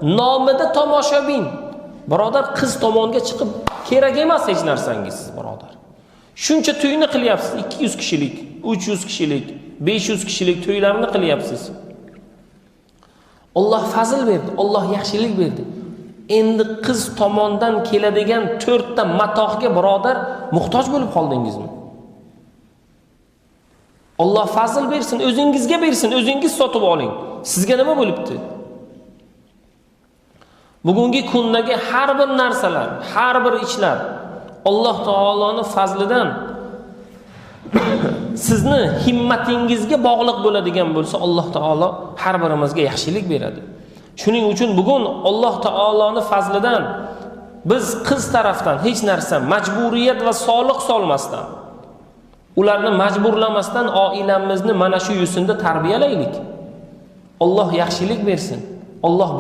nomida tomoshabin. Birodar, qiz tomonga chiqib kerak emas hech narsangiz, birodar. Shuncha to'yni qilyapsiz, 200 kishilik, 300 kishilik, 500 kishilik to'ylarni qilyapsiz. Alloh fazl berdi, Alloh yaxshilik berdi. Endi qiz tomondan keladigan 4 ta matohga birodar muhtoj bo'lib qoldingizmi? Alloh fazl bersin, o'zingizga bersin, o'zingiz sotib oling. Sizga nima bo'libdi? Bugungi kundagi har bir narsalar, har bir ishlar Alloh taoloning fazlidan sizni himmatingizga bog'liq bo'ladigan bo'lsa, Alloh taolo har birimizga yaxshilik beradi. Shuning uchun bugun Alloh taoloning fazlidan biz qiz tarafdan hech narsa majburiyat va soliq solmasdan, ularni majburlamasdan oilamizni mana shu yo'sinda tarbiyalaylik. Alloh yaxshilik bersin. Alloh